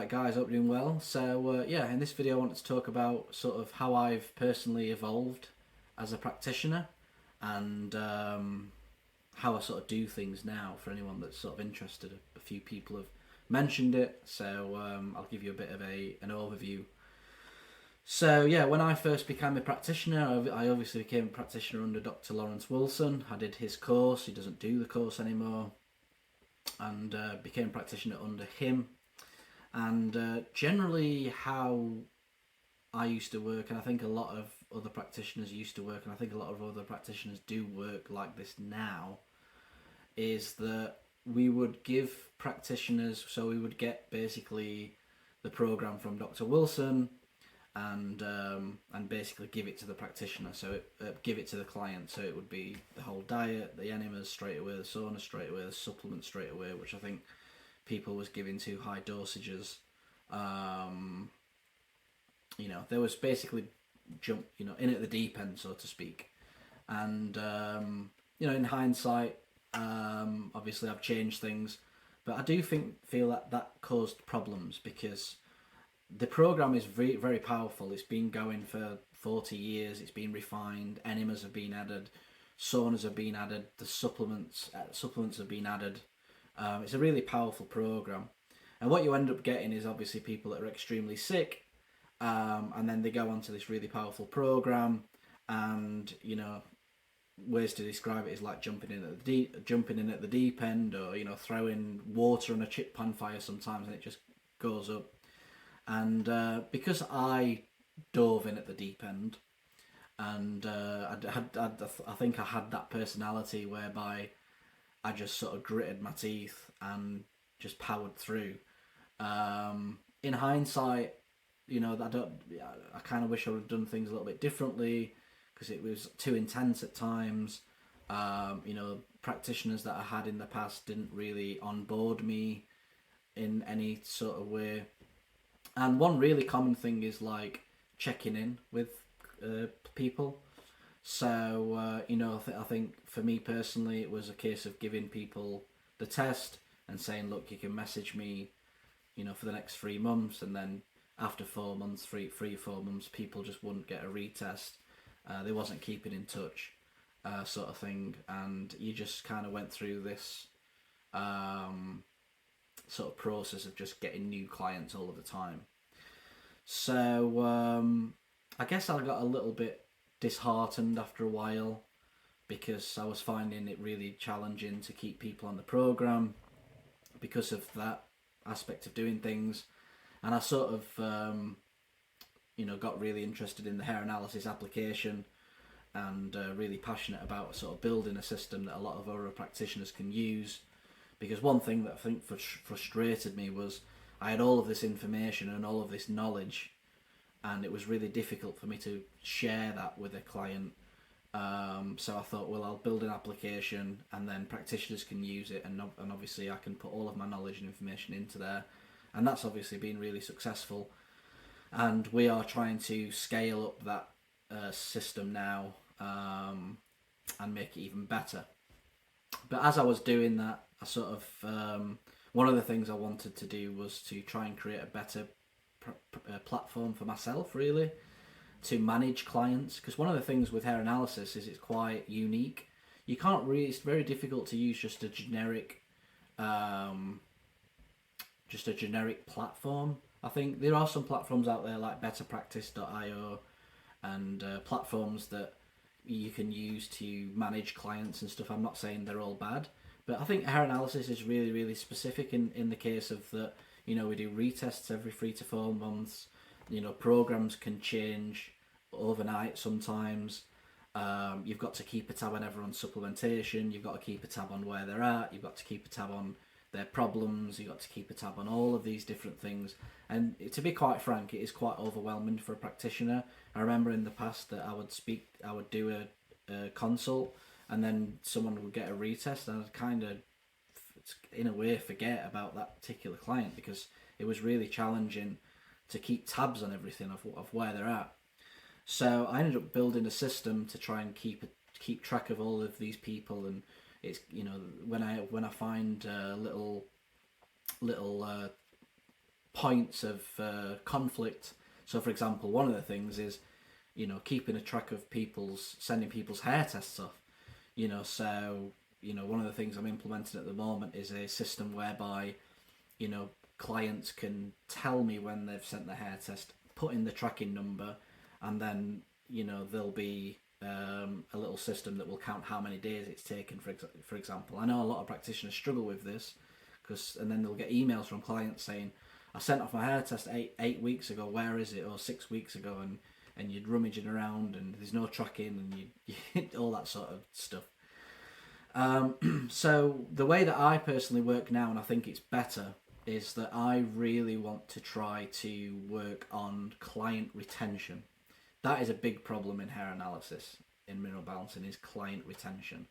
Alright guys, hope you're doing well. So yeah, in this video I wanted to talk about sort of how I've personally evolved as a practitioner and how I sort of do things now for anyone that's sort of interested. A few people have mentioned it, so I'll give you a bit of an overview. So yeah, when I first became a practitioner, I obviously became a practitioner under Dr. Lawrence Wilson. I did his course, he doesn't do the course anymore, and became a practitioner under him. And generally how I used to work, and I think a lot of other practitioners used to work, and I think a lot of other practitioners do work like this now, is that we would give practitioners, so we would get basically the program from Dr. Wilson and basically give it to the practitioner, so give it to the client. So it would be the whole diet, the enemas straight away, the sauna straight away, the supplements straight away, which I think people was giving too high dosages. There was basically in at the deep end, so to speak. And in hindsight, obviously I've changed things, but I do feel that caused problems because the program is very, very powerful. It's been going for 40 years. It's been refined. Enemas have been added. Saunas have been added. The supplements have been added. It's a really powerful program, and what you end up getting is obviously people that are extremely sick, and then they go onto this really powerful program, and ways to describe it is like jumping in at the deep end, or throwing water on a chip pan fire sometimes, and it just goes up. And because I dove in at the deep end, and I think I had that personality whereby I just sort of gritted my teeth and just powered through. In hindsight, I kind of wish I would have done things a little bit differently because it was too intense at times. Practitioners that I had in the past didn't really onboard me in any sort of way. And one really common thing is like checking in with people. So, I think for me personally, it was a case of giving people the test and saying, look, you can message me, for the next 3 months. And then after 4 months, 4 months, people just wouldn't get a retest. They wasn't keeping in touch, sort of thing. And you just kind of went through this sort of process of just getting new clients all of the time. So, I guess I got a little bit disheartened after a while because I was finding it really challenging to keep people on the program because of that aspect of doing things. And I sort of got really interested in the hair analysis application and really passionate about sort of building a system that a lot of other practitioners can use, because one thing that I think frustrated me was I had all of this information and all of this knowledge, and it was really difficult for me to share that with a client. So I thought, well, I'll build an application and then practitioners can use it, and obviously I can put all of my knowledge and information into there. And that's obviously been really successful. And we are trying to scale up that system now and make it even better. But as I was doing that, I sort of, one of the things I wanted to do was to try and create a better platform for myself, really, to manage clients. Because one of the things with hair analysis is it's quite unique. You can't really, it's very difficult to use just a generic platform. I think there are some platforms out there like betterpractice.io and platforms that you can use to manage clients and stuff. I'm not saying they're all bad, but I think hair analysis is really, really specific in the case of that. We do retests every 3 to 4 months. Programs can change overnight sometimes. You've got to keep a tab on everyone's supplementation. You've got to keep a tab on where they're at. You've got to keep a tab on their problems. You've got to keep a tab on all of these different things. And to be quite frank, it is quite overwhelming for a practitioner. I remember in the past that I would do a consult, and then someone would get a retest, and I'd kind of, in a way, forget about that particular client because it was really challenging to keep tabs on everything of where they're at. So I ended up building a system to try and keep track of all of these people, and it's when I find little points of conflict. So, for example, one of the things is, keeping a track of sending people's hair tests off. So, one of the things I'm implementing at the moment is a system whereby, clients can tell me when they've sent the hair test, put in the tracking number, and then, there'll be a little system that will count how many days it's taken, for example. I know a lot of practitioners struggle with this, and then they'll get emails from clients saying, I sent off my hair test eight weeks ago, where is it? Or 6 weeks ago, and you're rummaging around and there's no tracking and you all that sort of stuff. So the way that I personally work now, and I think it's better, is that I really want to try to work on client retention. That is a big problem in hair analysis, in mineral balancing, is client retention.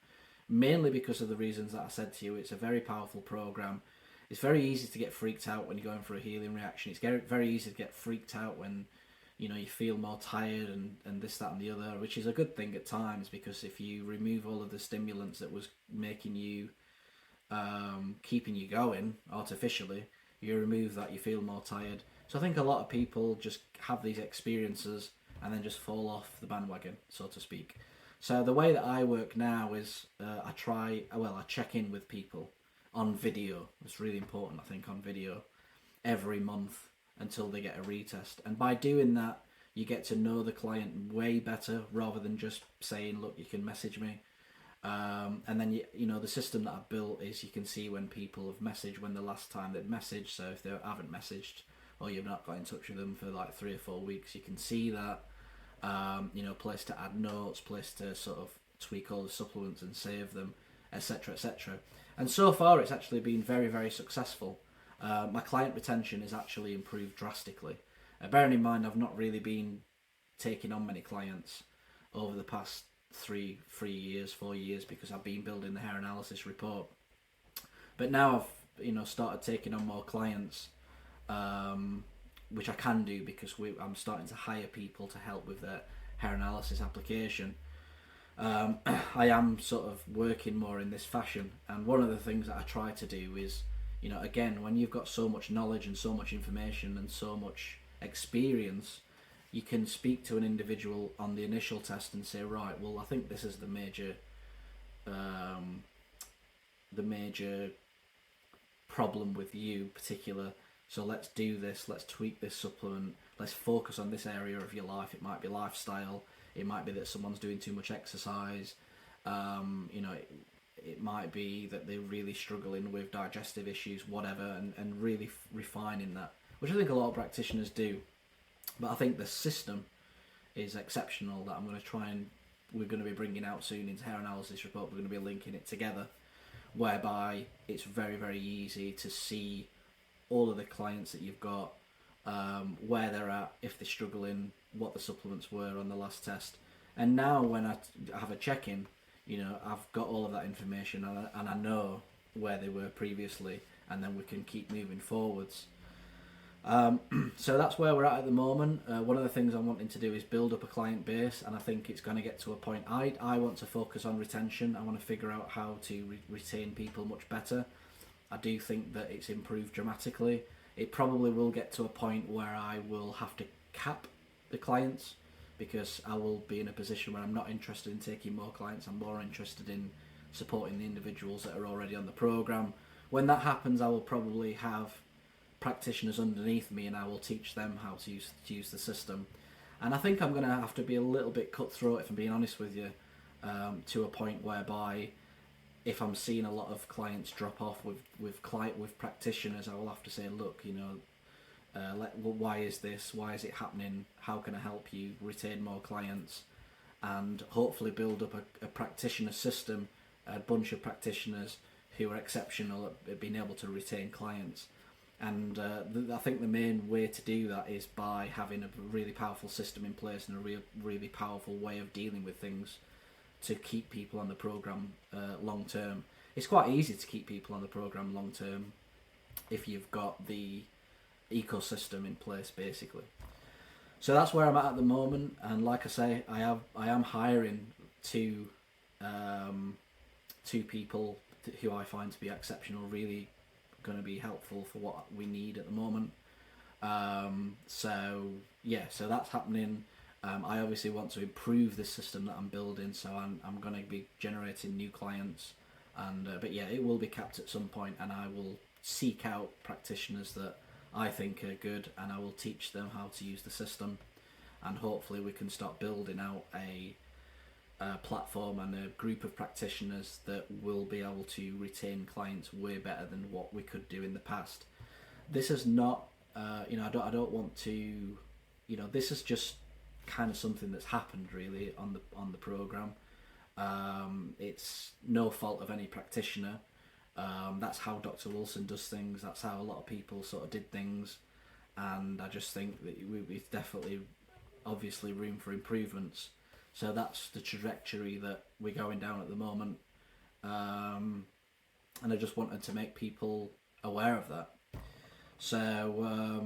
Mainly because of the reasons that I said to you. It's a very powerful program. It's very easy to get freaked out when you're going for a healing reaction. It's very easy to get freaked out when you feel more tired and this, that and the other, which is a good thing at times, because if you remove all of the stimulants that was making you, keeping you going artificially, you remove that, you feel more tired. So I think a lot of people just have these experiences and then just fall off the bandwagon, so to speak. So the way that I work now is I check in with people on video. It's really important, I think, on video every month until they get a retest. And by doing that, you get to know the client way better, rather than just saying, look, you can message me. And then, the system that I've built is you can see when people have messaged, when the last time they've messaged. So if they haven't messaged, or you've not got in touch with them for like 3 or 4 weeks, you can see that. Place to add notes, place to sort of tweak all the supplements and save them, etc., etc. And so far, it's actually been very, very successful. My client retention has actually improved drastically. Bearing in mind, I've not really been taking on many clients over the past 4 years, because I've been building the hair analysis report. But now I've started taking on more clients, which I can do because I'm starting to hire people to help with their hair analysis application. I am sort of working more in this fashion, and one of the things that I try to do is, again, when you've got so much knowledge and so much information and so much experience, you can speak to an individual on the initial test and say, right, well, I think this is the major problem with you particular. So let's do this, let's tweak this supplement, let's focus on this area of your life. It might be lifestyle, it might be that someone's doing too much exercise, it might be that they're really struggling with digestive issues, whatever, and really refining that, which I think a lot of practitioners do. But I think the system is exceptional that we're going to be bringing out soon into Hair Analysis Report. We're going to be linking it together, whereby it's very, very easy to see all of the clients that you've got, where they're at, if they're struggling, what the supplements were on the last test. And now when I have a check-in, I've got all of that information, and I know where they were previously, and then we can keep moving forwards. So that's where we're at the moment. One of the things I'm wanting to do is build up a client base, and I think it's going to get to a point. I want to focus on retention. I want to figure out how to retain people much better. I do think that it's improved dramatically. It probably will get to a point where I will have to cap the clients, because I will be in a position where I'm not interested in taking more clients. I'm more interested in supporting the individuals that are already on the program. When that happens, I will probably have practitioners underneath me, and I will teach them how to use the system. And I think I'm going to have to be a little bit cutthroat, if I'm being honest with you, to a point whereby if I'm seeing a lot of clients drop off with practitioners, I will have to say, look, why is this? Why is it happening? How can I help you retain more clients? And hopefully build up a practitioner system, a bunch of practitioners who are exceptional at being able to retain clients. And I think the main way to do that is by having a really powerful system in place and a really powerful way of dealing with things to keep people on the program long term. It's quite easy to keep people on the program long term if you've got the ecosystem in place, basically. So that's where I'm at the moment, and like I say, I am hiring two people who I find to be exceptional, really going to be helpful for what we need at the moment. So yeah, so that's happening. I obviously want to improve this system that I'm building, so I'm going to be generating new clients, and but yeah, it will be capped at some point, and I will seek out practitioners that I think are good, and I will teach them how to use the system, and hopefully we can start building out a platform and a group of practitioners that will be able to retain clients way better than what we could do in the past. This is not, I don't want to, this is just kind of something that's happened really on the program. It's no fault of any practitioner. That's how Dr. Wilson does things. That's how a lot of people sort of did things, and I just think that we've definitely, obviously, room for improvements. So that's the trajectory that we're going down at the moment, and I just wanted to make people aware of that. So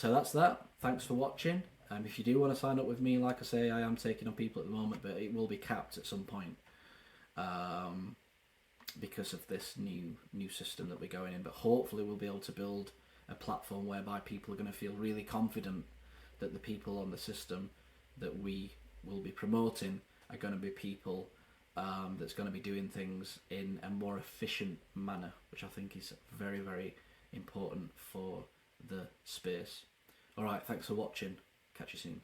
that's that. Thanks for watching. If you do want to sign up with me, like I say, I am taking on people at the moment, but it will be capped at some point, because of this new system that we're going in. But hopefully we'll be able to build a platform whereby people are going to feel really confident that the people on the system that we will be promoting are going to be people that's going to be doing things in a more efficient manner, which I think is very, very important for the space. Alright, thanks for watching. Catch you soon.